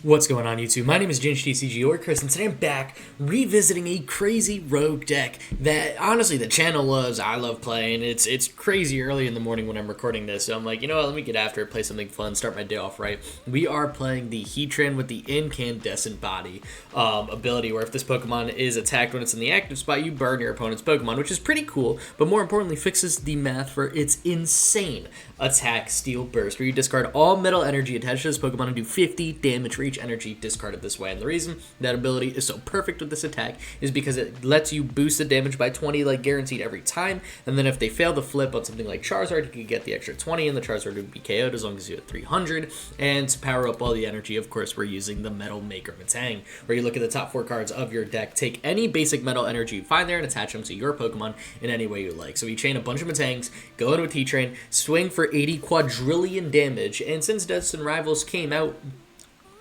What's going on, YouTube? My name is ginj-tcg or Chris, and today I'm back revisiting a crazy rogue deck that, honestly, the channel loves. I love playing. It's crazy early in the morning when I'm recording this, so I'm like, you know what, let me get after it, play something fun, start my day off right. We are playing the Heatran with the Incandescent Body ability, where if this Pokemon is attacked when it's in the active spot, you burn your opponent's Pokemon, which is pretty cool, but more importantly, fixes the math for its insane attack Steel Burst, where you discard all metal energy attached to this Pokemon and do 50 damage for each energy discarded this way. And the reason that ability is so perfect with this attack is because it lets you boost the damage by 20, like guaranteed every time, and then if they fail the flip on something like Charizard, you can get the extra 20 and the Charizard would be KO'd as long as you hit 300. And to power up all the energy, of course, we're using the Metal Maker Metang, where you look at the top 4 cards of your deck, take any basic metal energy you find there and attach them to your Pokemon in any way you like. So you chain a bunch of Metangs, go into a Heatran, swing for 80 quadrillion damage, and since Destined Rivals came out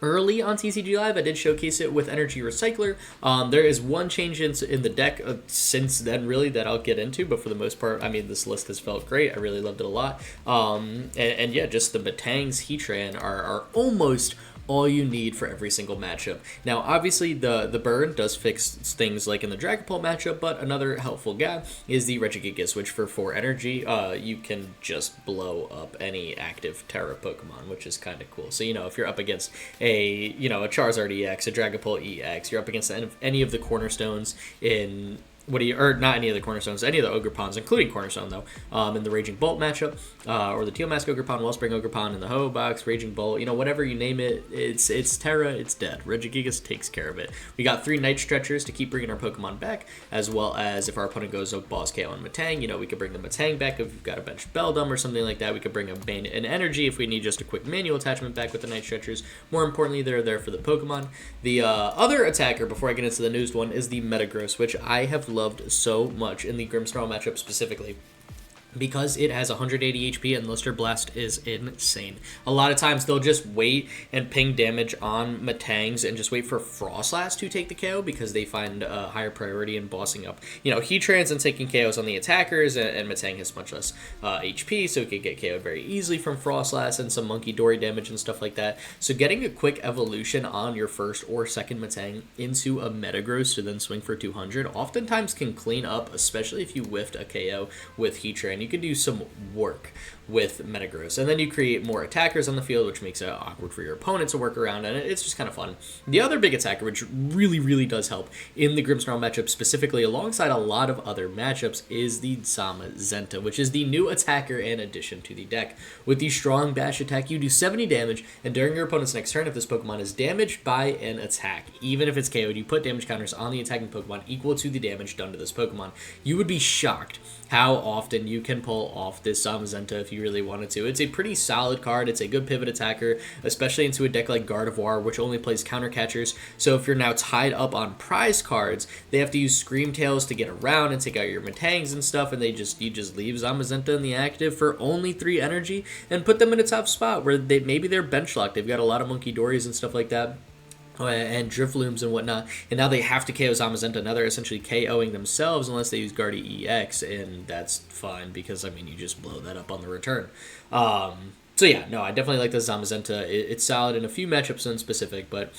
early on TCG Live, I did showcase it with Energy Recycler. There is one change in the deck since then, really, that I'll get into, but for the most part, I mean, this list has felt great. I really loved it a lot. And yeah, just the Metangs Heatran are almost all you need for every single matchup. Now, obviously, the burn does fix things like in the Dragapult matchup, but another helpful guy is the Regigigas, which for 4 energy, you can just blow up any active Terra Pokemon, which is kind of cool. So, you know, if you're up against a Charizard EX, a Dragapult EX, you're up against any of the cornerstones in... or not any of the cornerstones, any of the Ogerpons, including Cornerstone, though, in the Raging Bolt matchup, or the Teal Mask Ogerpon, Wellspring Ogerpon in the Ho Box, Raging Bolt, whatever you name it, it's Terra, it's dead. Regigigas takes care of it. We got 3 Night Stretchers to keep bringing our Pokemon back, as well as if our opponent goes with Boss KO and Metang, we could bring the Metang back if we've got a bench Beldum or something like that. We could bring an Energy if we need just a quick manual attachment back with the Night Stretchers. More importantly, they're there for the Pokemon. The other attacker, before I get into the newest one, is the Metagross, which I have loved so much in the Grimmsnarl matchup specifically, because it has 180 HP and Luster Blast is insane. A lot of times they'll just wait and ping damage on Metangs and just wait for Frostlass to take the KO because they find a higher priority in bossing up, Heatrans and taking KOs on the attackers, and Metang has much less HP, so it could get KO'd very easily from Frostlass and some Monkey Dory damage and stuff like that. So getting a quick evolution on your first or second Metang into a Metagross to then swing for 200 oftentimes can clean up, especially if you whiffed a KO with Heatran. You can do some work with Metagross, and then you create more attackers on the field, which makes it awkward for your opponent to work around, and it's just kind of fun. The other big attacker, which really does help in the Grimmsnarl matchup, specifically alongside a lot of other matchups, is the Zamazenta, which is the new attacker in addition to the deck. With the strong bash attack, you do 70 damage, and during your opponent's next turn, if this Pokemon is damaged by an attack, even if it's KO'd, you put damage counters on the attacking Pokemon equal to the damage done to this Pokemon. You would be shocked how often you can pull off this Zamazenta if you really wanted to. It's a pretty solid card. It's a good pivot attacker, especially into a deck like Gardevoir, which only plays counter catchers. So if you're now tied up on prize cards, they have to use Screamtails to get around and take out your Metangs and stuff, and you just leave Zamazenta in the active for only 3 energy and put them in a tough spot where maybe they're bench locked. They've got a lot of Monkey Dories and stuff like that, and Driftlooms and whatnot, and now they have to KO Zamazenta. Now they're essentially KOing themselves unless they use Guardy EX, and that's fine because, I mean, you just blow that up on the return. So yeah, no, I definitely like the Zamazenta. It's solid in a few matchups in specific, but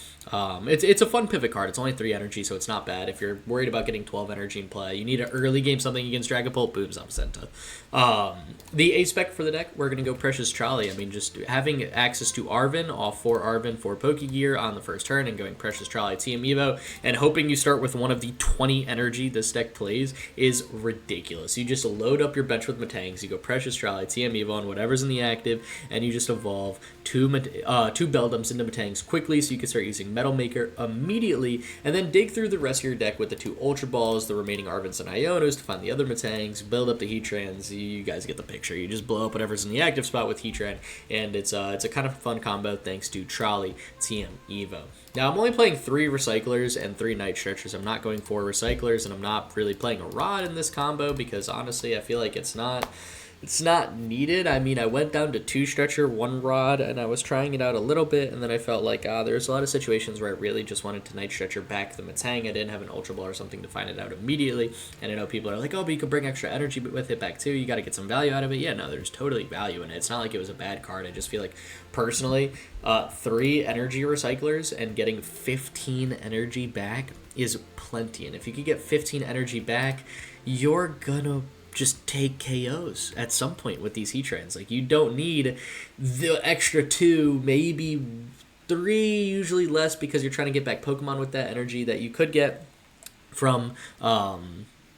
it's a fun pivot card. It's only 3 energy, so it's not bad. If you're worried about getting 12 energy in play, you need an early game something against Dragapult, boom, Zamazenta. The A-Spec for the deck, we're going to go Precious Trolley. I mean, just having access to Arven, off 4 Arven for Pokégear on the first turn, and going Precious Trolley TM Evo, and hoping you start with one of the 20 energy this deck plays is ridiculous. You just load up your bench with Metangs, you go Precious Trolley TM Evo on whatever's in the active, and you just evolve 2 Beldums into Metangs quickly, so you can start using Metal Maker immediately, and then dig through the rest of your deck with the 2 Ultra Balls, the remaining Arvens and Ionos to find the other Metangs, build up the Heatrans. You guys get the picture. You just blow up whatever's in the active spot with Heatran, and it's a kind of fun combo thanks to Trolley TM Evo. Now, I'm only playing 3 Recyclers and 3 Night Stretchers. I'm not going 4 Recyclers, and I'm not really playing a Rod in this combo because, honestly, I feel like it's not It's not needed. I mean, I went down to 2 stretcher, 1 rod, and I was trying it out a little bit, and then I felt like there's a lot of situations where I really just wanted to night stretcher back the Metang. I didn't have an Ultra Ball or something to find it out immediately, and I know people are like, oh, but you could bring extra energy with it back too. You got to get some value out of it. Yeah, no, there's totally value in it. It's not like it was a bad card. I just feel like, personally, 3 energy recyclers and getting 15 energy back is plenty, and if you could get 15 energy back, you're gonna just take KOs at some point with these Heatrans. Like, you don't need the extra 2, maybe 3, usually less, because you're trying to get back Pokemon with that energy that you could get from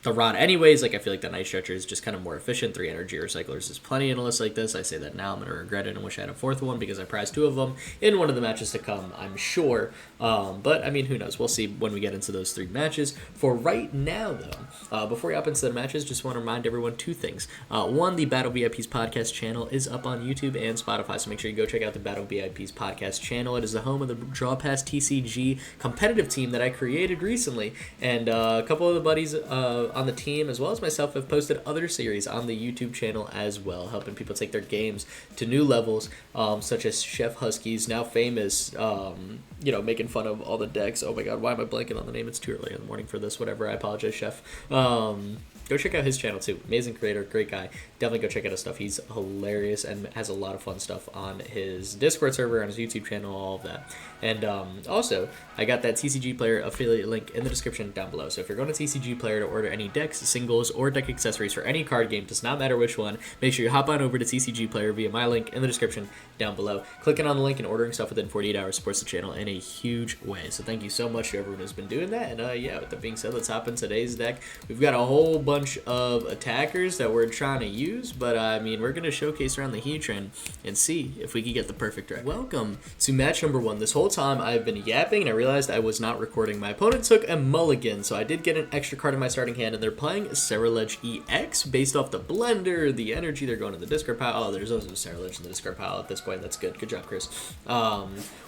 the rod anyways. Like, I feel like the Night Stretcher is just kind of more efficient. 3 energy recyclers is plenty in a list like this. I say that now, I'm going to regret it and wish I had a 4th one, because I prized 2 of them in one of the matches to come, I'm sure. But, I mean, who knows? We'll see when we get into those 3 matches. For right now, though, before we hop into the matches, just want to remind everyone 2 things. 1, the Battle VIPs podcast channel is up on YouTube and Spotify, so make sure you go check out the Battle VIPs podcast channel. It is the home of the Draw Pass TCG competitive team that I created recently, and a couple of the buddies on the team, as well as myself, have posted other series on the YouTube channel as well, helping people take their games to new levels, such as Chef Husky's now famous, making fun of all the decks. Oh my god, why am I blanking on the name? It's too early in the morning for this. Whatever, I apologize, Chef. Go check out his channel too. Amazing creator, great guy. Definitely go check out his stuff. He's hilarious and has a lot of fun stuff on his Discord server, on his YouTube channel, all of that. And also, I got that TCG Player affiliate link in the description down below. So if you're going to TCG Player to order any decks, singles, or deck accessories for any card game, does not matter which one, make sure you hop on over to TCG Player via my link in the description down below. Clicking on the link and ordering stuff within 48 hours supports the channel in a huge way. So thank you so much to everyone who's been doing that. And yeah, with that being said, let's hop in today's deck. We've got a whole bunch of attackers that we're trying to use, but I mean, we're going to showcase around the Heatran and see if we can get the perfect deck. Welcome to match number 1. This whole time I've been yapping and I realized I was not recording. My opponent took a mulligan, so I did get an extra card in my starting hand, and they're playing Ceruledge EX based off the blender, the energy. They're going to the discard pile. Oh, there's also Ceruledge in the discard pile at this point. That's good. Good job, Chris.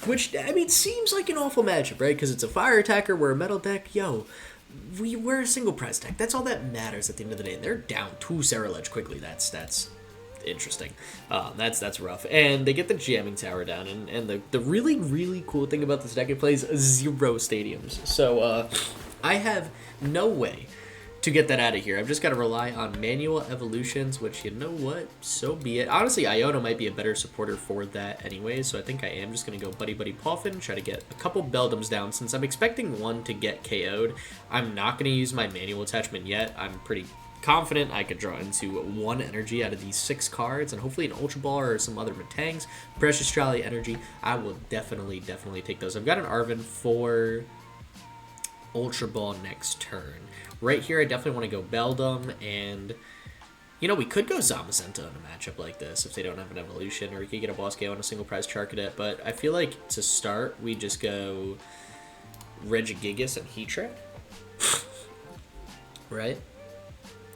Which, I mean, seems like an awful matchup, right? Because it's a fire attacker, we're a metal deck. Yo, we're a single prize deck. That's all that matters at the end of the day. And they're down 2 Ceruledge quickly. That's interesting. That's rough. And they get the jamming tower down, and the really, really cool thing about this deck, it plays 0 stadiums. So I have no way to get that out of here. I've just got to rely on manual evolutions, which, you know what, so be it. Honestly, Iono might be a better supporter for that anyway, so I think I am just going to go Buddy-Buddy Poffin, try to get a couple Beldums down. Since I'm expecting one to get KO'd, I'm not going to use my manual attachment yet. I'm pretty confident I could draw into 1 energy out of these 6 cards, and hopefully an Ultra Ball or some other Metangs. Precious Trolley energy, I will definitely take those. I've got an Arven for Ultra Ball next turn. Right here, I definitely want to go Beldum, and, you know, we could go Zamazenta in a matchup like this if they don't have an evolution, or we could get a Boss KO on a single prize Charcadet, but I feel like to start, we just go Regigigas and Heatran, right?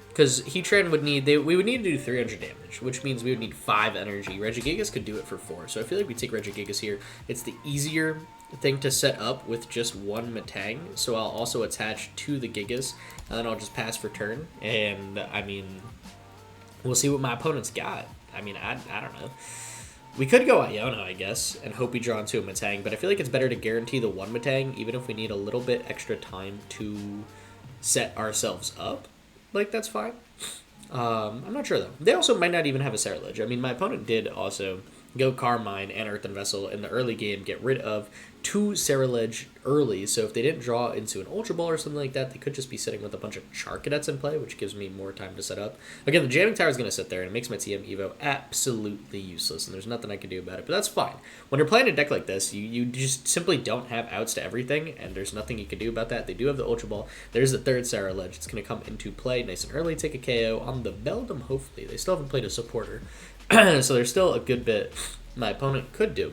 Because Heatran would need, we would need to do 300 damage, which means we would need 5 energy. Regigigas could do it for 4, so I feel like we take Regigigas here. It's the easier thing to set up with just 1 Metang, so I'll also attach to the Gigas, and then I'll just pass for turn, and I mean, we'll see what my opponent's got. I mean, I don't know. We could go Iono, I guess, and hope we draw into a Metang, but I feel like it's better to guarantee the 1 Metang, even if we need a little bit extra time to set ourselves up. Like, that's fine. I'm not sure, though. They also might not even have a Ceruledge. I mean, my opponent did also go Carmine and Earthen Vessel in the early game, get rid of 2 Ceruledge early, so if they didn't draw into an Ultra Ball or something like that, they could just be sitting with a bunch of Charcadets in play, which gives me more time to set up. Again, the Jamming Tower is going to sit there, and it makes my TM Evo absolutely useless, and there's nothing I can do about it, but that's fine. When you're playing a deck like this, you just simply don't have outs to everything, and there's nothing you can do about that. They do have the Ultra Ball. There's the 3rd Ceruledge. It's going to come into play nice and early, take a KO on the Beldum, hopefully. They still haven't played a supporter, so there's still a good bit my opponent could do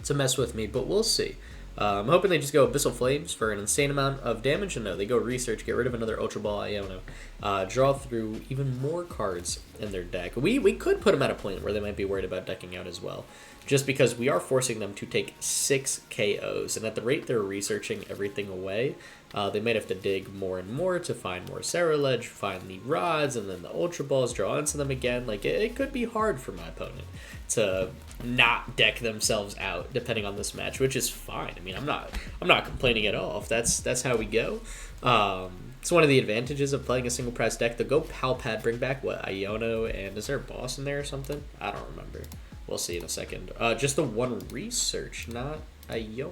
to mess with me, but we'll see. I'm hoping they just go Abyssal Flames for an insane amount of damage, and no, they go Research, get rid of another Ultra Ball Iono, draw through even more cards in their deck. We could put them at a point where they might be worried about decking out as well, just because we are forcing them to take 6 KOs, and at the rate they're researching everything away, They might have to dig more and more to find more Ceruledge, find the rods, and then the Ultra Balls, draw into them again. Like, it could be hard for my opponent to not deck themselves out depending on this match, which is fine. I mean, I'm not complaining at all if that's how we go. It's one of the advantages of playing a single prize deck. The Go Pal Pad, bring back what, Iono, and is there a boss in there or something? I don't remember. We'll see in a second. Just the one research, not Iono.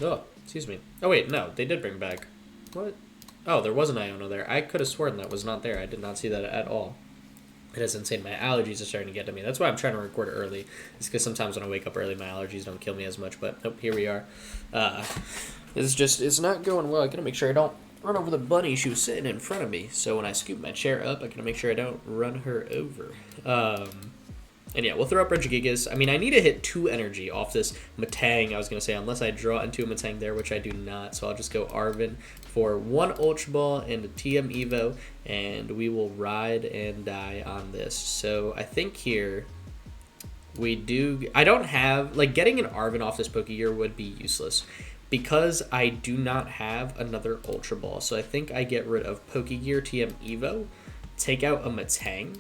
Oh, excuse me. Oh wait, no, they did bring back. What? Oh, there was an Iono there. I could have sworn that was not there. I did not see that at all. It is insane. My allergies are starting to get to me. That's why I'm trying to record early. It's because sometimes when I wake up early, my allergies don't kill me as much. But nope, here we are. It's not going well. I gotta make sure I don't run over the bunny. She was sitting in front of me. So when I scoop my chair up, I gotta make sure I don't run her over. And yeah, we'll throw up Regigigas. I mean, I need to hit 2 energy off this Metang, I was going to say, unless I draw into a Metang there, which I do not. So I'll just go Arven for 1 Ultra Ball and a TM Evo, and we will ride and die on this. So I think here we do... I don't have... Like, getting an Arven off this Pokégear would be useless because I do not have another Ultra Ball. So I think I get rid of Pokégear TM Evo, take out a Metang.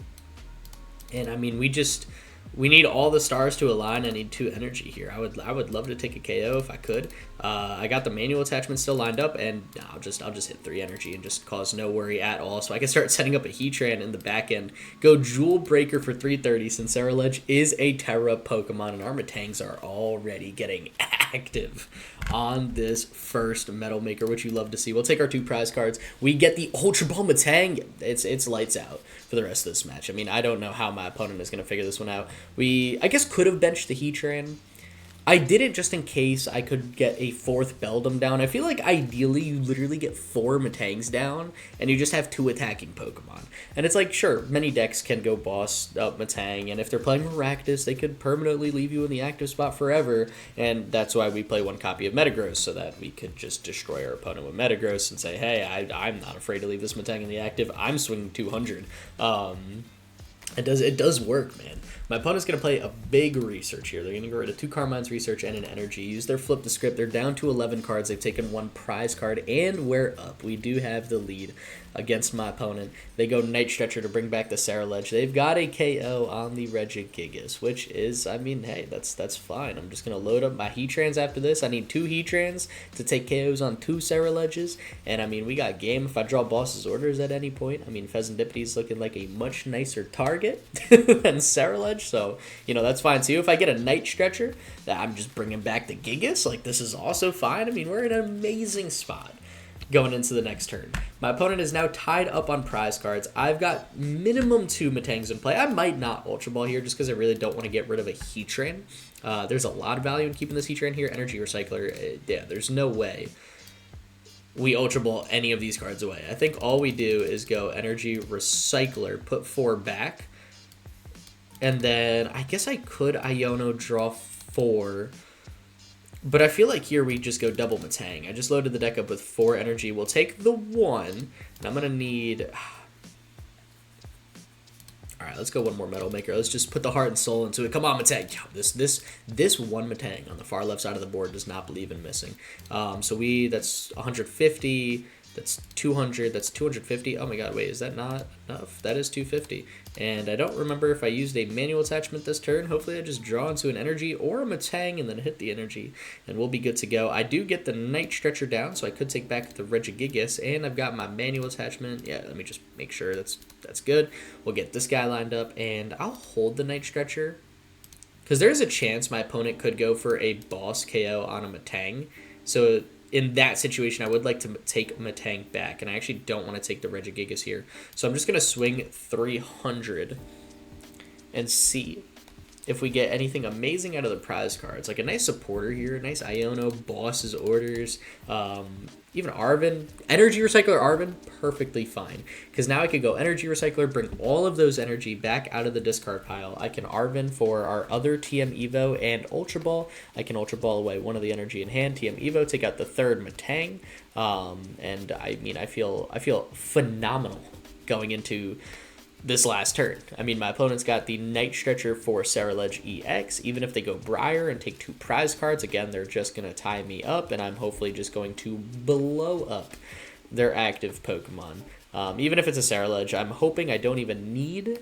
And I mean, we need all the stars to align. I need 2 energy here. I would love to take a KO if I could. I got the manual attachment still lined up, and I'll just hit 3 energy and just cause no worry at all. So I can start setting up a Heatran in the back end. Go Jewel Breaker for 330 since Ceruledge is a Terra Pokemon, and our Metangs are already getting active on this first Metal Maker, which you love to see. We'll take our 2 prize cards. We get the Ultra Ball Metang. It's lights out for the rest of this match. I mean, I don't know how my opponent is going to figure this one out. I guess, could have benched the Heatran. I did it just in case I could get a 4th Beldum down. I feel like ideally you literally get 4 Metangs down and you just have 2 attacking Pokemon. And it's like, sure, many decks can go boss up Metang, and if they're playing Maractus, they could permanently leave you in the active spot forever, and that's why we play 1 copy of Metagross, so that we could just destroy our opponent with Metagross and say, hey, I'm not afraid to leave this Metang in the active. I'm swinging 200. It does work, man. My opponent's going to play a big research here. They're going to get rid of 2 Carmine's research and an energy. Use their flip the script. They're down to 11 cards. They've taken 1 prize card, and we're up. We do have the lead against my opponent. They go Night Stretcher to bring back the Ceruledge. They've got a KO on the Regigigas, which is, I mean, hey, that's fine. I'm just going to load up my Heatrans after this. I need 2 Heatrans to take KOs on 2 Ceruledges, and I mean, we got game. If I draw Boss's Orders at any point, I mean, Pheasantipity's looking like a much nicer target than Ceruledge, so, you know, that's fine too. If I get a Night Stretcher, I'm just bringing back the Gigas, like, this is also fine. I mean, we're in an amazing spot going into the next turn. My opponent is now tied up on prize cards. I've got minimum 2 Metangs in play. I might not Ultra Ball here just because I really don't want to get rid of a Heatran. There's a lot of value in keeping this Heatran here. Energy Recycler, yeah, there's no way we Ultra Ball any of these cards away. I think all we do is go Energy Recycler, put 4 back, and then I guess I could Iono draw 4. But I feel like here we just go double Metang. I just loaded the deck up with 4 energy. We'll take the 1, and I'm going to need... Alright, let's go 1 more Metal Maker. Let's just put the heart and soul into it. Come on, Metang. This 1 Metang on the far left side of the board does not believe in missing. So that's 150... That's 200, that's 250. Oh my god, wait, is that not enough? That is 250. And I don't remember if I used a manual attachment this turn. Hopefully I just draw into an energy or a Metang and then hit the energy, and we'll be good to go. I do get the Night Stretcher down, so I could take back the Regigigas, and I've got my manual attachment. Yeah, let me just make sure that's good. We'll get this guy lined up, and I'll hold the Night Stretcher, because there's a chance my opponent could go for a boss KO on a Metang. So in that situation, I would like to take Metang back, and I actually don't want to take the Regigigas here. So I'm just going to swing 300 and see if we get anything amazing out of the prize cards. Like a nice supporter here, a nice Iono, Boss's Orders, even Arven. Energy Recycler Arven, perfectly fine. Because now I could go Energy Recycler, bring all of those energy back out of the discard pile. I can Arven for our other TM Evo and Ultra Ball. I can Ultra Ball away 1 of the energy in hand, TM Evo, take out the 3rd Metang. And I mean, I feel phenomenal going into this last turn. I mean, my opponent's got the Night Stretcher for Ceruledge EX. Even if they go Briar and take 2 prize cards, again, they're just going to tie me up, and I'm hopefully just going to blow up their active Pokemon. Even if it's a Ceruledge, I'm hoping I don't even need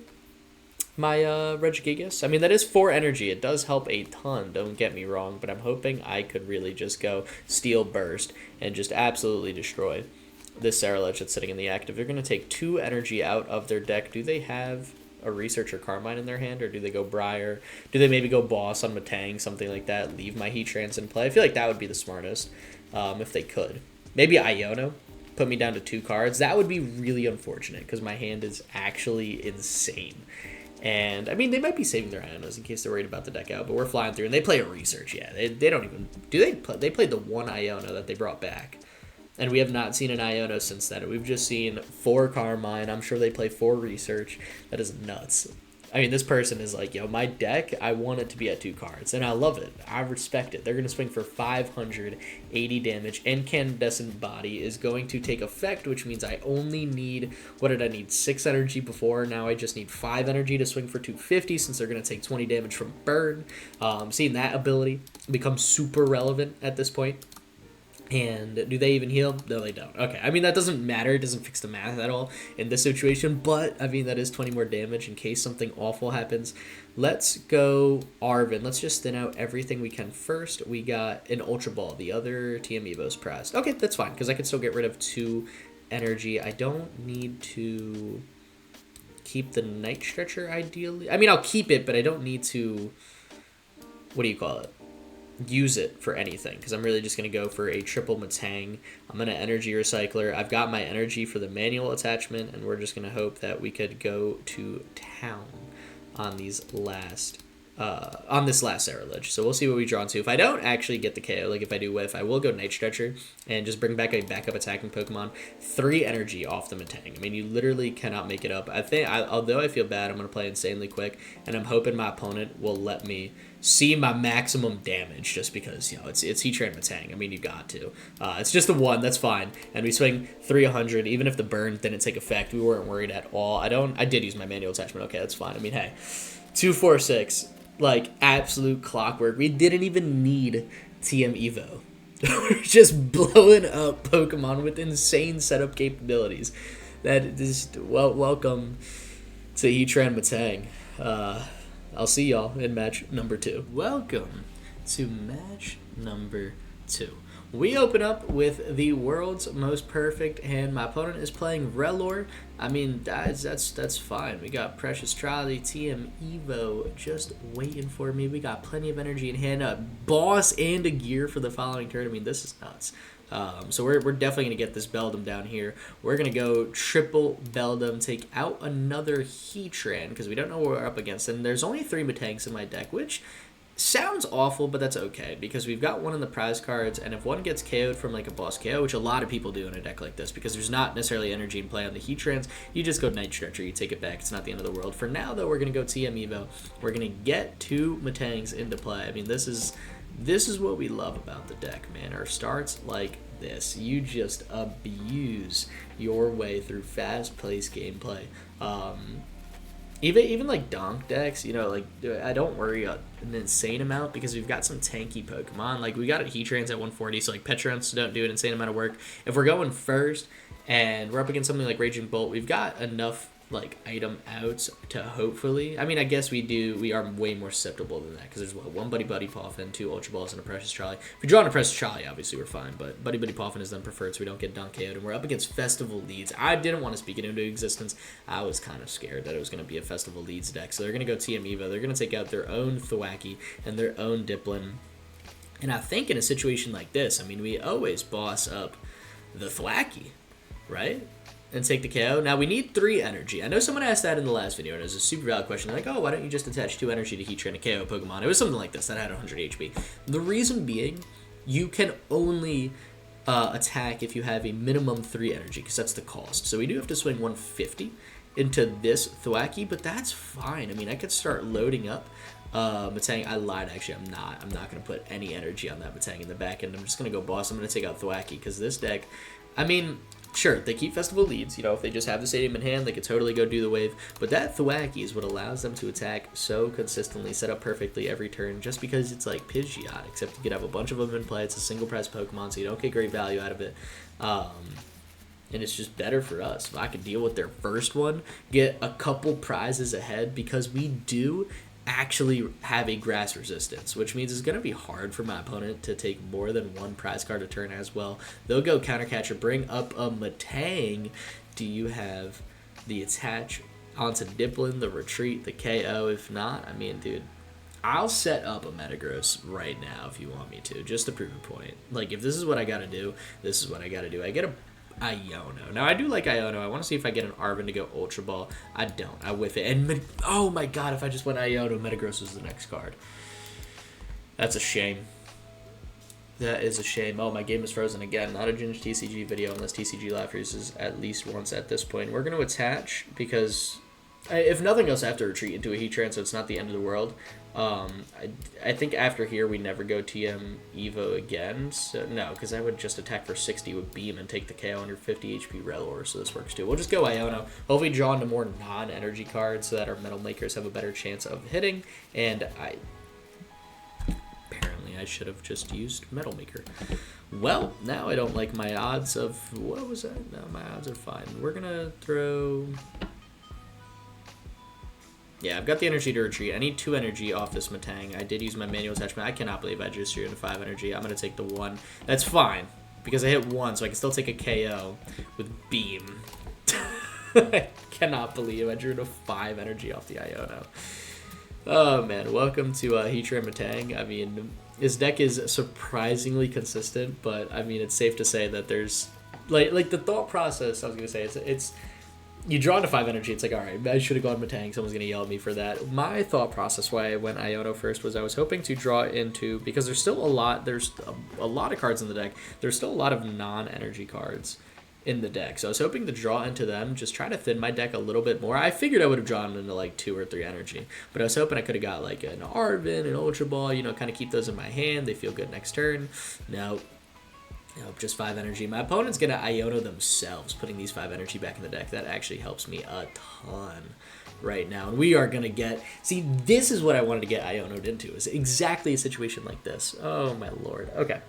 my Regigigas. I mean, that is 4 energy. It does help a ton, don't get me wrong, but I'm hoping I could really just go Steel Burst and just absolutely destroy this Ceruledge that's sitting in the active. They're going to take 2 energy out of their deck. Do they have a Research or Carmine in their hand, or do they go Briar? Do they maybe go Boss on Metang, something like that, leave my Heatrans in play? I feel like that would be the smartest if they could. Maybe Iono, put me down to 2 cards. That would be really unfortunate because my hand is actually insane. And, I mean, they might be saving their Ionos in case they're worried about the deck out, but we're flying through. And they play a Research, yeah. They don't even... They played the 1 Iono that they brought back. And we have not seen an Iono since then. We've just seen 4 Carmine. I'm sure they play 4 Research. That is nuts. I mean, this person is like, yo, my deck, I want it to be at 2 cards. And I love it. I respect it. They're going to swing for 580 damage. Incandescent Body is going to take effect, which means I only need, what did I need, 6 energy before? Now I just need 5 energy to swing for 250 since they're going to take 20 damage from Burn. Seeing that ability become super relevant at this point. And do they even heal? No, they don't. Okay, I mean, that doesn't matter. It doesn't fix the math at all in this situation. But, I mean, that is 20 more damage in case something awful happens. Let's go Arven. Let's just thin out everything we can first. We got an Ultra Ball. The other TM Evo's pressed. Okay, that's fine, because I can still get rid of 2 energy. I don't need to keep the Night Stretcher, ideally. I mean, I'll keep it, but I don't need to... What do you call it? Use it for anything, because I'm really just going to go for a triple Metang. I'm going to Energy Recycler. I've got my energy for the manual attachment, and we're just going to hope that we could go to town on these last on this last Ceruledge. So we'll see what we draw into. If I don't actually get the KO, like if I do whiff, I will go Night Stretcher and just bring back a backup attacking Pokemon. 3 energy off the Metang. I mean, you literally cannot make it up. I think, although I feel bad, I'm going to play insanely quick, and I'm hoping my opponent will let me see my maximum damage just because, you know, it's Heatran Metang. I mean, you got to. It's just a 1, that's fine. And we swing 300, even if the burn didn't take effect, we weren't worried at all. I did use my manual attachment. Okay, that's fine. I mean, hey, 246, like absolute clockwork. We didn't even need TM Evo. We're just blowing up Pokemon with insane setup capabilities. That is, well, welcome to Heatran Metang. I'll see y'all in match number 2. Welcome to match number 2. We open up with the world's most perfect hand. My opponent is playing Relor. I mean, that's fine. We got Precious Trolley, TM Evo just waiting for me. We got plenty of energy in hand. A boss and a gear for the following turn. I mean, this is nuts. So we're definitely going to get this Beldum down here. We're going to go triple Beldum, take out another Heatran, because we don't know what we're up against. And there's only 3 Metangs in my deck, which sounds awful, but that's okay, because we've got 1 in the prize cards, and if 1 gets KO'd from like a boss KO, which a lot of people do in a deck like this, because there's not necessarily energy in play on the Heatrans, you just go Night Stretcher, you take it back, it's not the end of the world. For now, though, we're going to go TM Evo. We're going to get 2 Metangs into play. I mean, this is what we love about the deck, man. Our starts like this. You just abuse your way through fast-paced gameplay. Even like donk decks, you know, like I don't worry an insane amount because we've got some tanky Pokemon. Like we got Heatrans at 140, so like Petrons don't do an insane amount of work. If we're going first and we're up against something like Raging Bolt, we've got enough like item outs to hopefully. I mean, I guess we are way more susceptible than that because there's what, 1 Buddy-Buddy Poffin, 2 Ultra Balls, and a Precious Trolley. If we draw on a Precious Trolley, obviously we're fine, but Buddy-Buddy Poffin is then preferred so we don't get Dunk KO'd, and we're up against Festival Leads. I didn't want to speak it into existence. I was kind of scared that it was going to be a Festival Leads deck, so they're going to go TM Evo. They're going to take out their own Thwackey and their own Dipplin. And I think in a situation like this, I mean, we always boss up the Thwackey, right? And take the KO. Now, we need 3 energy. I know someone asked that in the last video, and it was a super valid question. They're like, oh, why don't you just attach 2 energy to Heatran to KO Pokemon? It was something like this that had 100 HP. The reason being, you can only attack if you have a minimum 3 energy, because that's the cost. So we do have to swing 150 into this Thwackey, but that's fine. I mean, I could start loading up Metang. I lied, actually. I'm not going to put any energy on that Metang in the back end. I'm just going to go boss. I'm going to take out Thwackey, because this deck, I mean, Sure, they keep festival leads. You know, if they just have the stadium in hand, they could totally go do the wave. But that Thwackey is what allows them to attack so consistently, set up perfectly every turn, just because it's like Pidgeot, except you could have a bunch of them in play. It's a single press Pokemon, so you don't get great value out of it. And it's just better for us. If I could deal with their first one, get a couple prizes ahead, because we do actually have a grass resistance, which means it's going to be hard for my opponent to take more than one prize card a turn as well. They'll go counter catcher, bring up a Metang. Do you have the attach onto Dipplin, the retreat, the KO? If not, I mean, dude, I'll set up a Metagross right now if you want me to, just to prove a point. Like, if this is what I got to do, this is what I got to do. I get a Iono. Now, I do like Iono. I want to see if I get an Arven to go Ultra Ball. I don't. I whiff it. And, oh my god, if I just went Iono, Metagross is the next card. That's a shame. That is a shame. Oh, my game is frozen again. Not a GinJTCG video unless TCG Live freezes at least once at this point. We're going to attach because, if nothing else, I have to retreat into a Heatran, so it's not the end of the world. I think after here we never go TM Evo again. So no, because I would just attack for 60 with Beam and take the KO under 50 HP Relor, so this works too. We'll just go Iono. Hopefully draw into more non-energy cards so that our Metal Makers have a better chance of hitting. And apparently I should have just used Metal Maker. Well, now I don't like my odds of, what was that? No, my odds are fine. We're gonna throw... Yeah, I've got the energy to retreat. I need 2 energy off this Metang. I did use my manual attachment. I cannot believe I just threw into 5 energy. I'm going to take the 1. That's fine, because I hit 1, so I can still take a KO with Beam. I cannot believe I drew into 5 energy off the Iono. Oh, man. Welcome to Heatran Metang. I mean, his deck is surprisingly consistent, but, I mean, it's safe to say that there's... Like the thought process, I was going to say, it's you draw into 5 energy, it's like, all right, I should have gone Metang, someone's going to yell at me for that. My thought process why I went Iono first was I was hoping to draw into, because there's still a lot of cards in the deck, there's still a lot of non-energy cards in the deck, so I was hoping to draw into them, just try to thin my deck a little bit more. I figured I would have drawn into like 2 or 3 energy, but I was hoping I could have got like an Arven, an Ultra Ball, you know, kind of keep those in my hand, they feel good next turn. No. Nope, just 5 energy. My opponent's going to Iono themselves, putting these 5 energy back in the deck. That actually helps me a ton right now. And we are going to get... See, this is what I wanted to get Iono'd into, is exactly a situation like this. Oh, my lord. Okay.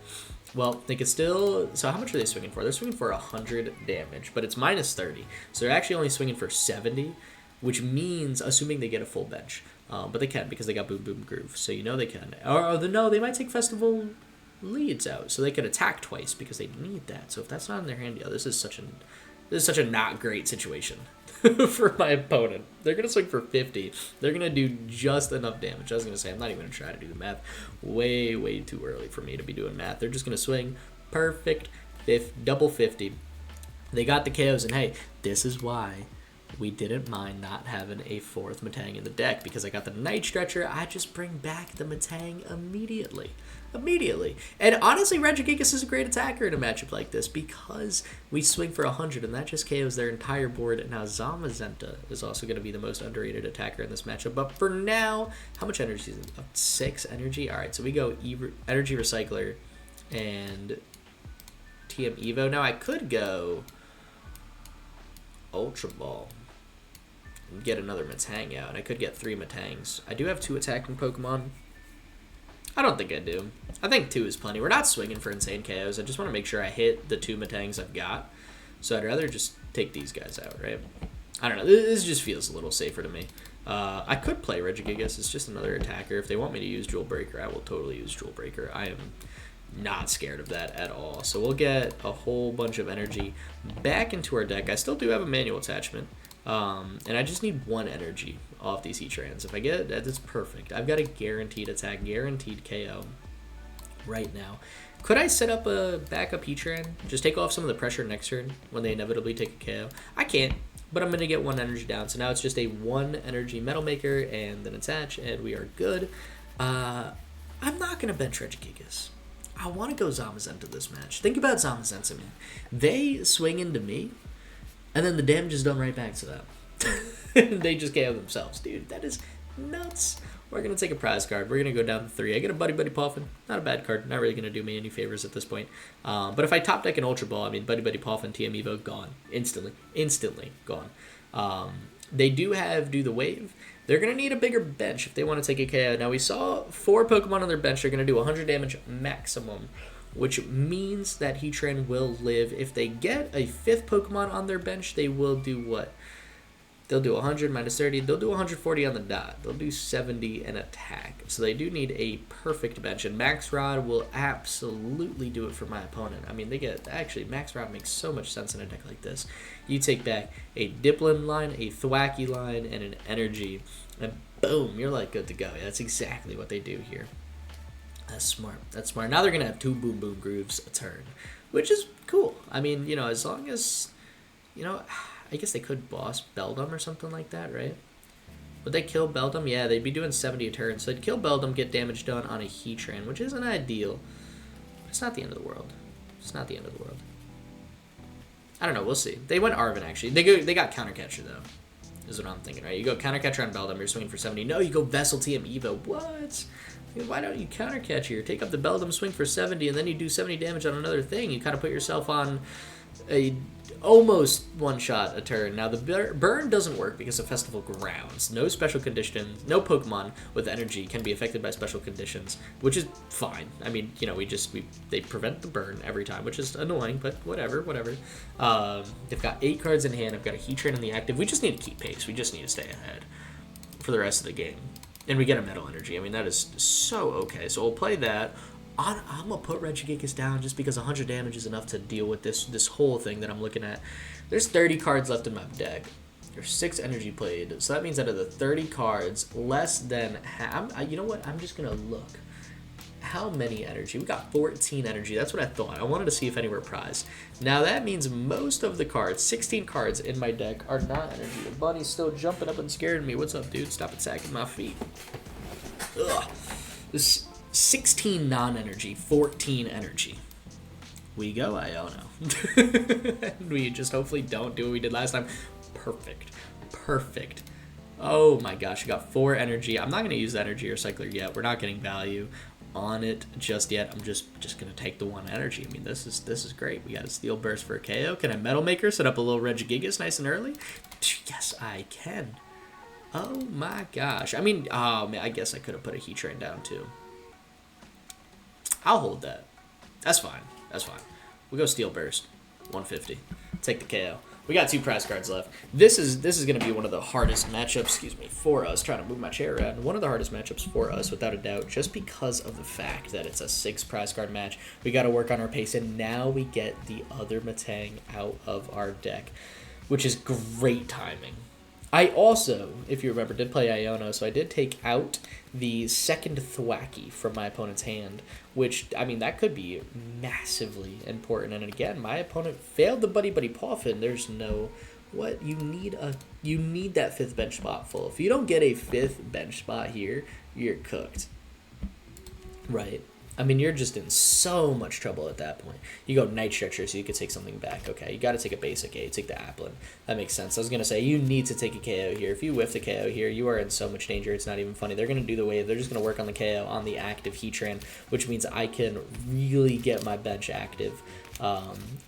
Well, they could still... So how much are they swinging for? They're swinging for 100 damage, but it's minus 30. So they're actually only swinging for 70, which means, assuming they get a full bench. But they can, because they got Boom Boom Groove. So you know they can. Or no, they might take Festival... leads out, so they could attack twice because they need that. So if that's not in their hand, yeah, this is such a not great situation for my opponent. They're gonna swing for 50. They're gonna do just enough damage. I was gonna say I'm not even gonna try to do the math. Way too early for me to be doing math. They're just gonna swing perfect double 50. They got the KOs, and hey, this is why we didn't mind not having a 4th Metang in the deck, because I got the Night Stretcher. I just bring back the Metang immediately. And honestly, Regigigas is a great attacker in a matchup like this, because we swing for 100, and that just KOs their entire board. And now Zamazenta is also going to be the most underrated attacker in this matchup. But for now, how much energy is it? 6 energy? All right, so we go Energy Recycler and TM Evo. Now I could go Ultra Ball and get another Metang out, and I could get 3 Metangs. I do have 2 attacking Pokemon. I don't think I do. I think 2 is plenty. We're not swinging for insane KOs. I just want to make sure I hit the 2 Metangs I've got. So I'd rather just take these guys out, right? I don't know. This just feels a little safer to me. I could play Regigigas. It's just another attacker. If they want me to use Jewel Breaker, I will totally use Jewel Breaker. I am not scared of that at all. So we'll get a whole bunch of energy back into our deck. I still do have a manual attachment. And I just need 1 energy off these Heatrans. If I get that, that's perfect. I've got a guaranteed attack, guaranteed KO right now. Could I set up a backup Heatran? Just take off some of the pressure next turn when they inevitably take a KO? I can't, but I'm going to get 1 energy down. So now it's just a 1 energy Metal Maker and then attach, and we are good. I'm not going to bench Regigigas. I want to go Zamazenta this match. Think about Zamazenta, man. They swing into me, and then the damage is done right back to them. They just KO themselves. Dude, that is nuts. we're going to take a prize card. We're going to go down to 3. I get a Buddy-Buddy Poffin. Not a bad card. Not really going to do me any favors at this point. But if I top deck an Ultra Ball, I mean, Buddy-Buddy Poffin TM Evo, gone. Instantly gone. They do have Do the Wave. They're going to need a bigger bench if they want to take a KO. Now, we saw 4 Pokemon on their bench. They're going to do 100 damage maximum, which means that Heatran will live. If they get a 5th Pokemon on their bench, they will do what? They'll do 100 minus 30. They'll do 140 on the dot. They'll do 70 and attack. So they do need a perfect bench. And Max Rod will absolutely do it for my opponent. I mean, they get... Actually, Max Rod makes so much sense in a deck like this. You take back a Dipplin line, a Thwacky line, and an Energy. And boom, you're like good to go. That's exactly what they do here. That's smart. That's smart. Now they're going to have 2 Boom Boom Grooves a turn, which is cool. I mean, you know, as long as... You know... I guess they could boss Beldum or something like that, right? Would they kill Beldum? Yeah, they'd be doing 70 a turn. So they'd kill Beldum, get damage done on a Heatran, which isn't ideal. But it's not the end of the world. It's not the end of the world. I don't know. We'll see. They went Arven, actually. They got Counter Catcher, though, is what I'm thinking, right? You go Counter Catcher on Beldum, you're swinging for 70. No, you go Vessel TM Evo. What? Why don't you Counter Catch here? Take up the Beldum, swing for 70, and then you do 70 damage on another thing. You kind of put yourself on a... almost one shot a turn. Now the burn doesn't work because of Festival Grounds. No special conditions, no Pokemon with energy can be affected by special conditions, which is fine. I mean, you know, they prevent the burn every time, which is annoying, but whatever. They've got 8 cards in hand. I've got a Heatran in the active. We just need to keep pace. We just need to stay ahead for the rest of the game. And we get a Metal Energy. I mean, that is so okay. So we'll play that. I'm going to put Regigigas down just because 100 damage is enough to deal with this whole thing that I'm looking at. There's 30 cards left in my deck. There's 6 energy played. So that means out of the 30 cards, less than half... You know what? I'm just going to look. How many energy? We got 14 energy. That's what I thought. I wanted to see if any were prized. Now that means most of the cards, 16 cards in my deck, are not energy. The bunny's still jumping up and scaring me. What's up, dude? Stop attacking my feet. Ugh. This... 16 non-energy, 14 energy. We go, Iono. We just hopefully don't do what we did last time. Perfect. Oh my gosh, we got 4 energy. I'm not going to use the Energy Recycler yet. We're not getting value on it just yet. I'm just going to take the 1 energy. I mean, this is great. We got a Steel Burst for a KO. Can I Metal Maker set up a little Regigigas nice and early? Yes, I can. Oh my gosh. I mean, I guess I could have put a Heatran down too. I'll hold that. That's fine. We'll go Steel Burst. 150. Take the KO. We got 2 prize cards left. This is going to be one of the hardest matchups, for us. Trying to move my chair around. One of the hardest matchups for us, without a doubt, just because of the fact that it's a 6 prize card match. We got to work on our pace, and now we get the other Metang out of our deck, which is great timing. I also, if you remember, did play Iono, so I did take out the 2nd Thwacky from my opponent's hand, which, I mean, that could be massively important. And again, my opponent failed the Buddy-Buddy Poffin. There's no... What? You need that 5th bench spot full. If you don't get a 5th bench spot here, you're cooked. Right? I mean, you're just in so much trouble at that point. You go Night Stretcher, so you could take something back. Okay, you got to take a basic A. Take the Applin. That makes sense. I was going to say, you need to take a KO here. If you whiff the KO here, you are in so much danger. It's not even funny. They're going to do the wave. They're just going to work on the KO on the active Heatran, which means I can really get my bench active.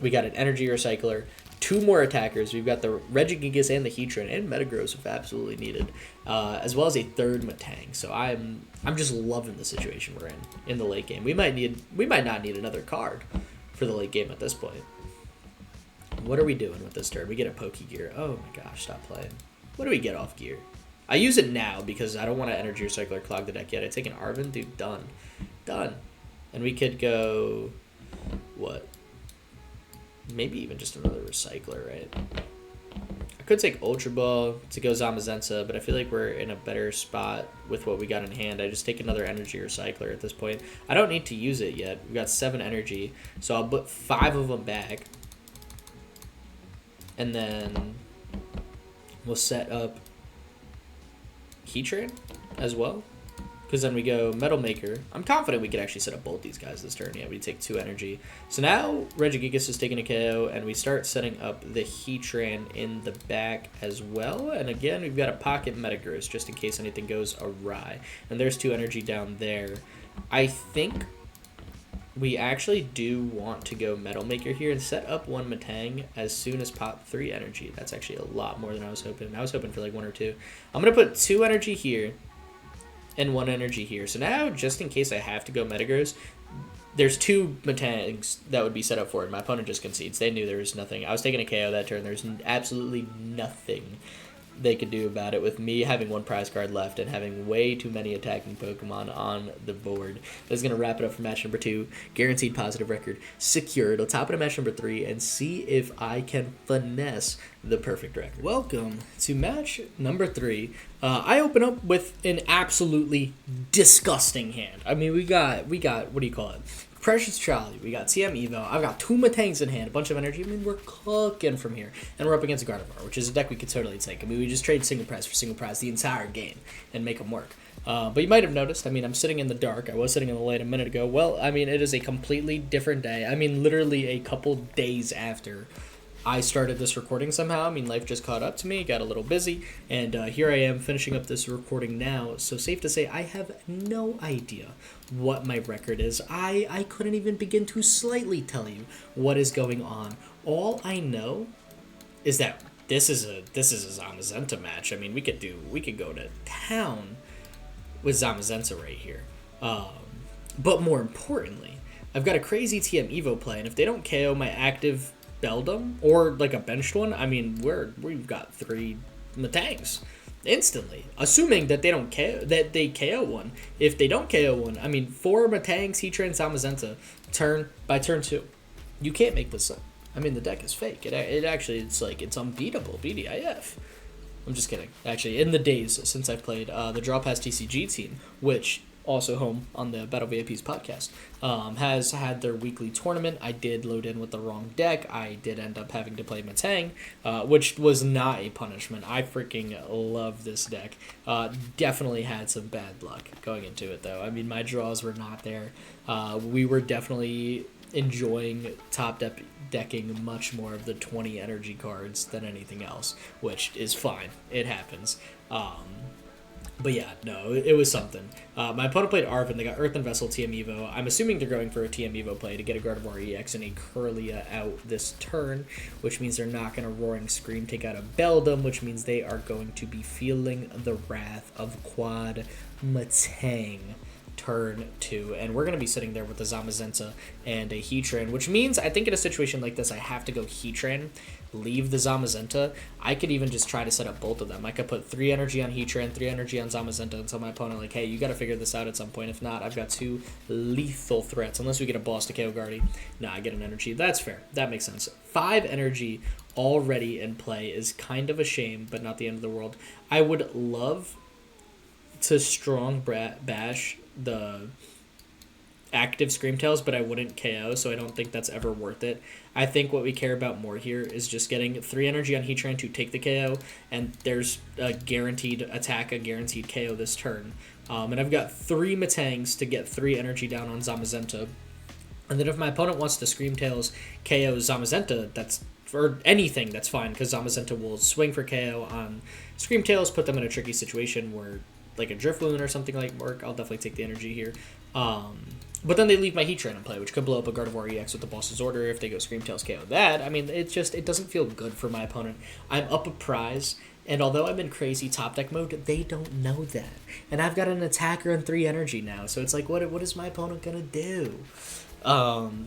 We got an Energy Recycler. 2 more attackers. We've got the Regigigas and the Heatran and Metagross if absolutely needed, as well as a 3rd Metang. So I'm just loving the situation we're in the late game. We might not need another card for the late game at this point. What are we doing with this turn? We get a Pokégear. Oh my gosh, stop playing. What do we get off gear? I use it now because I don't want to Energy Recycler clog the deck yet. I take an Arven, dude. Done. And we could go what? Maybe even just another Recycler, right? I could take Ultra Ball to go Zamazenta, but I feel like we're in a better spot with what we got in hand. I just take another Energy Recycler at this point. I don't need to use it yet. We got 7 energy, so I'll put 5 of them back. And then we'll set up Heatran as well. because then we go Metal Maker. I'm confident we could actually set up both these guys this turn. Yeah, we take 2 energy. So now Regigigas is taking a KO, and we start setting up the Heatran in the back as well. And again, we've got a pocket Metagross just in case anything goes awry. And there's 2 energy down there. I think we actually do want to go Metal Maker here and set up 1 Metang as soon as pop 3 energy. That's actually a lot more than I was hoping. I was hoping for like 1 or 2. I'm going to put 2 energy here and 1 energy here. So now, just in case I have to go Metagross, there's 2 Metangs that would be set up for it. My opponent just concedes. They knew there was nothing. I was taking a KO that turn. There's absolutely nothing they could do about it with me having 1 prize card left and having way too many attacking Pokemon on the board. That's going to wrap it up for match number 2. Guaranteed positive record secured. I'll top it at match number 3 and see if I can finesse the perfect record. Welcome to match number 3. I open up with an absolutely disgusting hand. I mean, we got what do you call it? Precious Trolley, we got TM Evo, I've got 2 Metangs in hand, a bunch of energy. I mean, we're cooking from here. And we're up against Gardevoir, which is a deck we could totally take. I mean, we just trade single prize for single prize the entire game and make them work. But you might have noticed, I mean, I'm sitting in the dark. I was sitting in the light a minute ago. Well, I mean, it is a completely different day. I mean, literally a couple days after I started this recording somehow. I mean, life just caught up to me, got a little busy, and here I am finishing up this recording now. So safe to say, I have no idea what my record is. I couldn't even begin to slightly tell you what is going on. All I know is that this is a Zamazenta match. I mean, we could go to town with Zamazenta right here. But more importantly, I've got a crazy TM Evo play, and if they don't KO my active Beldum or like a benched one, I mean, we've got 3 Metangs instantly, assuming that they don't KO, that they KO one. If they don't KO one, I mean, 4 Metangs, Heatran, Zamazenta, turn 2. You can't make this up. I mean, the deck is fake. It actually, it's unbeatable. BDIF. I'm just kidding. Actually, in the days since I've played the Draw Pass TCG team, which also home on the Battle VIPs podcast, has had their weekly tournament. I did load in with the wrong deck. I did end up having to play Metang, which was not a punishment. I freaking love this deck. Definitely had some bad luck going into it, though. I mean, my draws were not there. We were definitely enjoying decking much more of the 20 energy cards than anything else, which is fine. It happens. But yeah, no, it was something. My opponent played Arven. They got Earthen Vessel, TM Evo. I'm assuming they're going for a TM Evo play to get a Gardevoir EX and a Curlia out this turn, which means they're not going to Roaring Scream take out a Beldum, which means they are going to be feeling the wrath of Quad Metang turn 2, and we're going to be sitting there with a Zamazenta and a Heatran, which means I think in a situation like this I have to go Heatran, leave the Zamazenta. I could even just try to set up both of them. I could put 3 energy on Heatran, 3 energy on Zamazenta, and tell my opponent, like, hey, you got to figure this out at some point. If not, I've got 2 lethal threats, unless we get a boss to KO Guardy. Nah, I get an energy. That's fair. That makes sense. 5 energy already in play is kind of a shame, but not the end of the world. I would love to strong bash the active Screamtails, but I wouldn't KO, so I don't think that's ever worth it. I think what we care about more here is just getting 3 energy on Heatran to take the KO, and there's a guaranteed attack, a guaranteed KO this turn. And I've got 3 Metangs to get 3 energy down on Zamazenta. And then if my opponent wants to Screamtails KO Zamazenta, or anything, that's fine, because Zamazenta will swing for KO on Screamtails, put them in a tricky situation where like a Drifloon or something like work. I'll definitely take the energy here. But then they leave my Heatran in play, which could blow up a Gardevoir EX with the boss's order if they go Screamtails KO that. I mean, it doesn't feel good for my opponent. I'm up a prize, and although I'm in crazy top deck mode, they don't know that. And I've got an attacker and 3 energy now, so it's like, what is my opponent gonna do?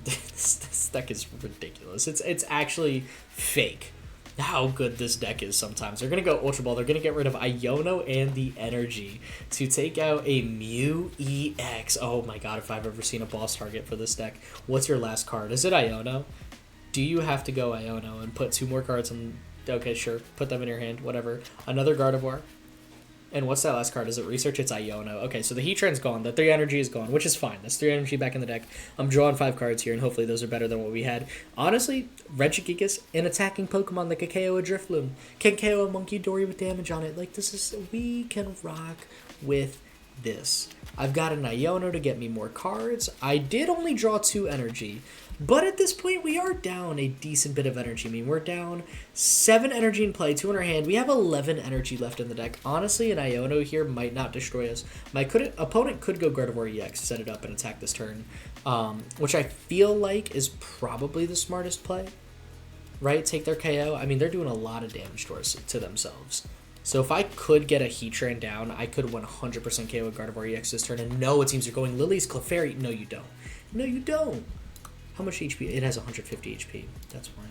This deck is ridiculous. It's actually fake how good this deck is sometimes. They're going to go Ultra Ball. They're going to get rid of Iono and the energy to take out a Mew EX. Oh my god, if I've ever seen a boss target for this deck. What's your last card? Is it Iono? Do you have to go Iono and put 2 more cards on? Okay, sure. Put them in your hand. Whatever. Another Gardevoir. And what's that last card? Is it Research? It's Iono. Okay, so the Heatran's gone. The 3 energy is gone, which is fine. That's 3 energy back in the deck. I'm drawing 5 cards here, and hopefully those are better than what we had. Honestly, Regigigas, an attacking Pokemon that can KO a Drifloon, can KO a Monkey Dory with damage on it. Like, we can rock with this. I've got an Iono to get me more cards. I did only draw 2 energy, but at this point we are down a decent bit of energy. I mean, we're down 7 energy in play, 2 in our hand. We have 11 energy left in the deck. Honestly, an Iono here might not destroy us. My opponent could go Gardevoir EX, set it up, and attack this turn, which I feel like is probably the smartest play, right? Take their KO. I mean, they're doing a lot of damage to themselves. So if I could get a Heatran down, I could 100% KO a Gardevoir EX this turn. And no, it seems you're going Lily's Clefairy. No, you don't. No, you don't. How much HP? It has 150 HP. That's why.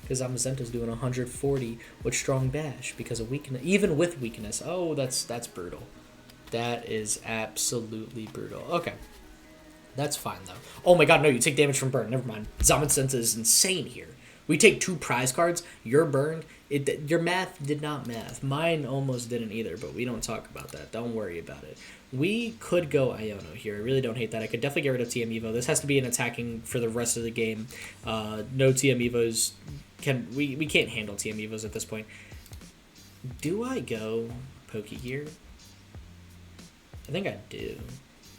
Because Zamazenta's doing 140 with Strong Dash because of weakness. Even with weakness. Oh, that's brutal. That is absolutely brutal. Okay. That's fine, though. Oh my god, no, you take damage from burn. Never mind. Zamazenta is insane here. We take 2 prize cards, you're burned. Your math did not math. Mine almost didn't either, but we don't talk about that. Don't worry about it. We could go Iono here. I really don't hate that. I could definitely get rid of TM Evo. This has to be an attacking for the rest of the game. No TM Evos. We can't handle TM Evos at this point. Do I go Pokégear? I think I do.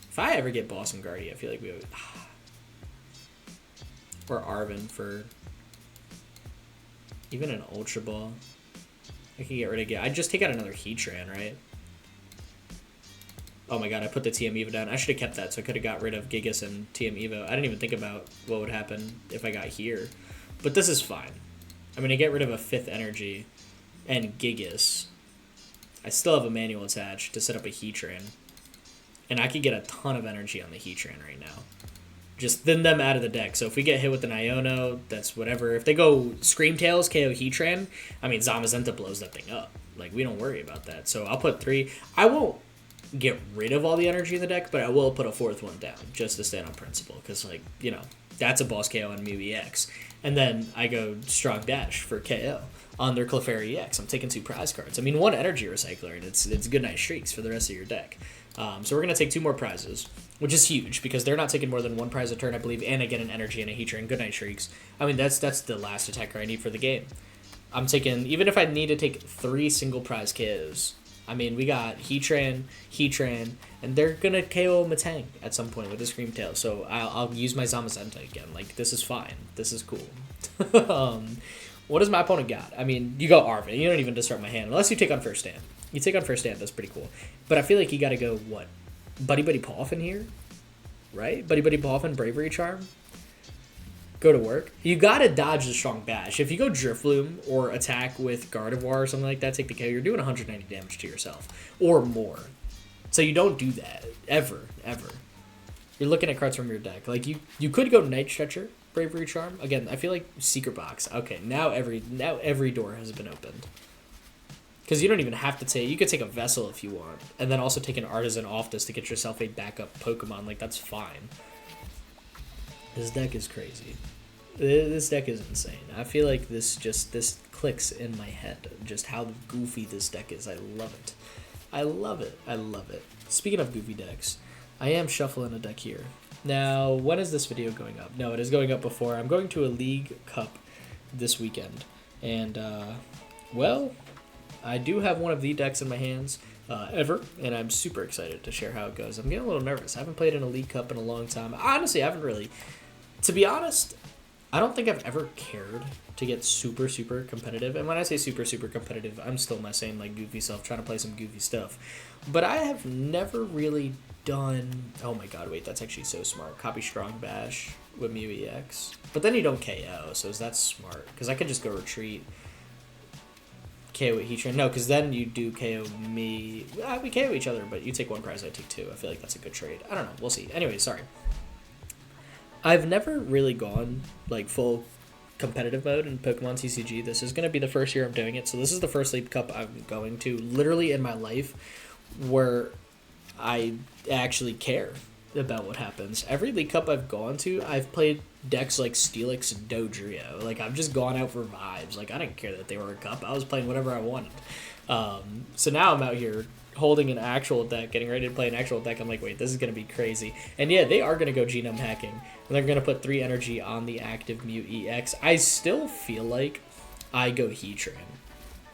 If I ever get Boss and Guardia, I feel like we would... Or Arven for... Even an Ultra Ball. I can get rid of it. I'd just take out another Heatran, right? Oh my god, I put the TM Evo down. I should have kept that, so I could have got rid of Gigas and TM Evo. I didn't even think about what would happen if I got here. But this is fine. I'm going to get rid of a 5th energy and Gigas. I still have a manual attached to set up a Heatran. And I could get a ton of energy on the Heatran right now. Just thin them out of the deck. So if we get hit with an Iono, that's whatever. If they go Scream Tails, KO Heatran, I mean, Zamazenta blows that thing up. Like, we don't worry about that. So I'll put 3. I won't get rid of all the energy in the deck, but I will put a 4th one down just to stand on principle. Because, like, you know, that's a boss KO on Mew EX. And then I go Strong Dash for KO on their Clefairy EX. I'm taking 2 prize cards. I mean, 1 Energy Recycler, and it's good night streaks for the rest of your deck. So we're going to take 2 more prizes, which is huge because they're not taking more than 1 prize a turn, I believe, and I get an energy and a Heatran. Good night shrieks. I mean, that's the last attacker I need for the game. I'm taking, even if I need to take 3 single prize KOs, I mean, we got Heatran, and they're going to KO Metang at some point with the Scream Tail. So I'll use my Zamazenta again. Like, this is fine. This is cool. What does my opponent got? I mean, you go Arven. You don't even disrupt my hand unless you take on first stand. You take on first stand, that's pretty cool. But I feel like you got to go, what? Buddy-Buddy Poffin here? Right? Buddy-Buddy Poffin, Bravery Charm? Go to work. You got to dodge the Strong Bash. If you go Drifloom or attack with Gardevoir or something like that, take the KO, you're doing 190 damage to yourself. Or more. So you don't do that. Ever. You're looking at cards from your deck. Like, you could go Night Stretcher, Bravery Charm. Again, I feel like Secret Box. Okay, now every door has been opened. Because you don't even have to take... You could take a Vessel if you want. And then also take an Artisan off this to get yourself a backup Pokemon. Like, that's fine. This deck is crazy. This deck is insane. I feel like this clicks in my head. Just how goofy this deck is. I love it. I love it. Speaking of goofy decks, I am shuffling a deck here. Now, when is this video going up? No, it is going up before. I'm going to a League Cup this weekend. And, well... I do have one of the decks in my hands ever, and I'm super excited to share how it goes. I'm getting a little nervous. I haven't played in a League Cup in a long time. Honestly, I haven't really. To be honest, I don't think I've ever cared to get super, super competitive. And when I say super, super competitive, I'm still my same like goofy self trying to play some goofy stuff. But I have never really done... Oh my god, wait, that's actually so smart. Copy Strong Bash with Mew EX. But then you don't KO, so is that smart? Because I could just go Retreat... KO with Heatran. No, because then you do KO me. We KO each other, but you take 1 prize, I take 2. I feel like that's a good trade. I don't know. We'll see. Anyway, sorry. I've never really gone like full competitive mode in Pokemon TCG. This is going to be the first year I'm doing it. So this is the first League Cup I'm going to literally in my life where I actually care about what happens. Every League Cup I've gone to, I've played decks like Steelix and Dodrio. Like, I've just gone out for vibes. Like, I didn't care that they were a cup. I was playing whatever I wanted. So now I'm out here holding an actual deck, getting ready to play an actual deck. I'm like, wait, this is going to be crazy. And yeah, they are going to go genome hacking. And they're going to put 3 energy on the active Mew EX. I still feel like I go Heatran,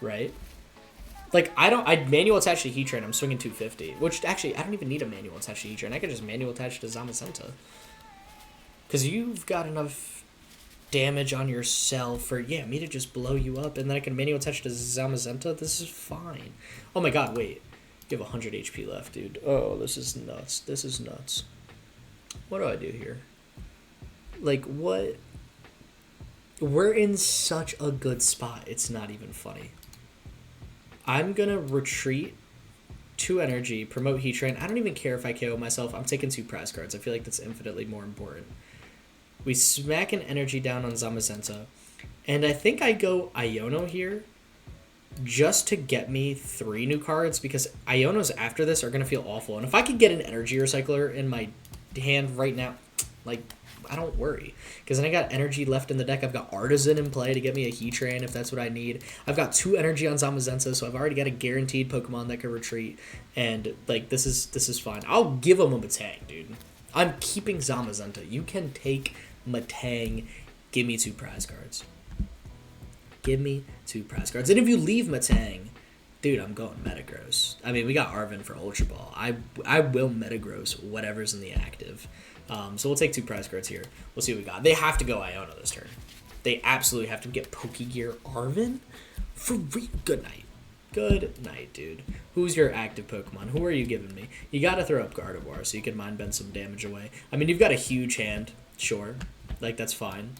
right? Like, I'd manual attach to Heatran, I'm swinging 250. Which, actually, I don't even need a manual attach to Heatran. I could just manual attach to Zamazenta. Because you've got enough damage on yourself for, yeah, me to just blow you up. And then I can manual attach to Zamazenta. This is fine. Oh my god, wait. You have 100 HP left, dude. Oh, this is nuts. This is nuts. What do I do here? Like, what? We're in such a good spot. It's not even funny. I'm going to retreat 2 energy, promote Heatran. I don't even care if I KO myself. I'm taking 2 prize cards. I feel like that's infinitely more important. We smack an energy down on Zamazenta. And I think I go Iono here just to get me 3 new cards, because Ionos after this are going to feel awful. And if I could get an Energy Recycler in my hand right now, like, I don't worry, because then I got energy left in the deck. I've got Artisan in play to get me a Heatran if that's what I need. I've got 2 energy on Zamazenta, so I've already got a guaranteed Pokemon that can retreat, and like this is fine. I'll give him a Metang, dude. I'm keeping Zamazenta. You can take Metang. Give me 2 prize cards. Give me 2 prize cards, and if you leave Metang, dude, I'm going Metagross. I mean, we got Arven for Ultra Ball. I will Metagross whatever's in the active. So we'll take 2 prize cards here. We'll see what we got. They have to go Iono this turn. They absolutely have to get Pokégear Arven. For real. Good night. Good night, dude. Who's your active Pokemon? Who are you giving me? You got to throw up Gardevoir so you can mind bend some damage away. I mean, you've got a huge hand. Sure. Like, that's fine.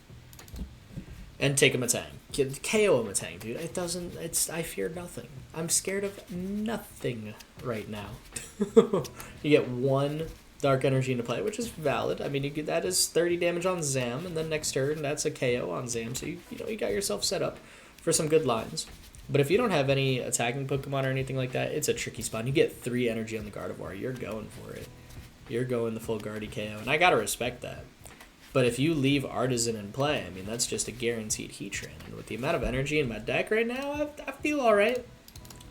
And take a Metang. KO a Metang, dude. It doesn't... I fear nothing. I'm scared of nothing right now. You get 1... Dark Energy into play, which is valid. I mean, that is 30 damage on Zam, and then next turn, that's a KO on Zam. So, you got yourself set up for some good lines. But if you don't have any attacking Pokemon or anything like that, it's a tricky spot. You get 3 energy on the Gardevoir. You're going for it. You're going the full Guardy KO, and I gotta respect that. But if you leave Artisan in play, I mean, that's just a guaranteed Heatran. And with the amount of energy in my deck right now, I feel alright.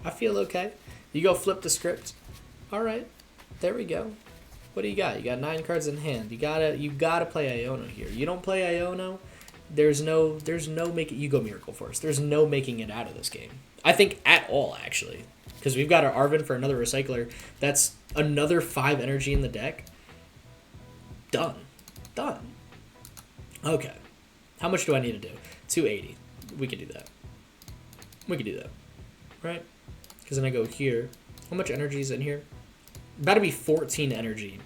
I feel okay. You go flip the script. Alright. There we go. What do you got? You got 9 cards in hand. You gotta play Iono here. You don't play Iono, there's no making. You go Miracle Force. There's no making it out of this game. I think at all, actually, because we've got our Arven for another Recycler. That's another 5 energy in the deck. Done. Okay. How much do I need to do? 280. We can do that. Right? Because then I go here. How much energy is in here? About to be 14 energy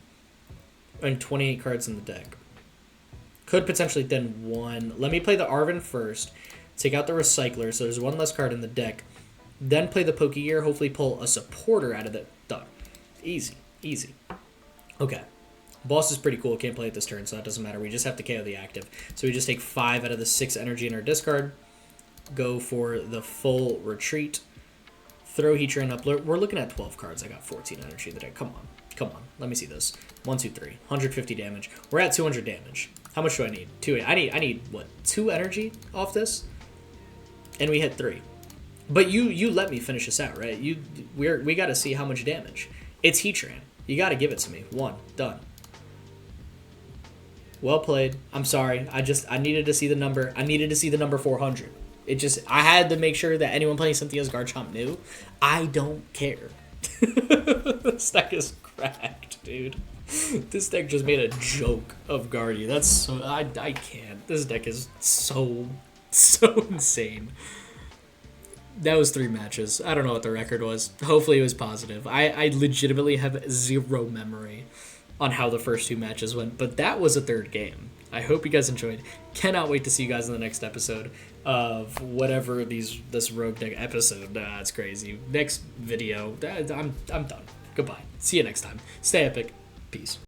and 28 cards in the deck. Could potentially then 1. Let me play the Arven first. Take out the Recycler, so there's 1 less card in the deck. Then play the Pokégear, hopefully pull a supporter out of it. Done. Easy. Okay. Boss is pretty cool. Can't play it this turn, so that doesn't matter. We just have to KO the active. So we just take 5 out of the 6 energy in our discard. Go for the full retreat. Throw Heatran up. We're looking at 12 cards. I got 14 energy in the deck. Come on. Let me see this. 1, 2, 3. 150 damage. We're at 200 damage. How much do I need? 2. I need what? 2 energy off this? And we hit 3. But you let me finish this out, right? We got to see how much damage. It's Heatran. You got to give it to me. 1. Done. Well played. I'm sorry. I needed to see the number. I needed to see the number 400. I had to make sure that anyone playing Cynthia's Garchomp knew. I don't care. This deck is cracked, dude. This deck just made a joke of Guardy. That's so... I can't. This deck is so insane. That was 3 matches. I don't know what the record was. Hopefully it was positive. I legitimately have 0 memory on how the first 2 matches went, but that was a 3rd game. I hope you guys enjoyed. Cannot wait to see you guys in the next episode of whatever this Rogue Deck episode. It's crazy. Next video. I'm done. Goodbye. See you next time. Stay epic. Peace.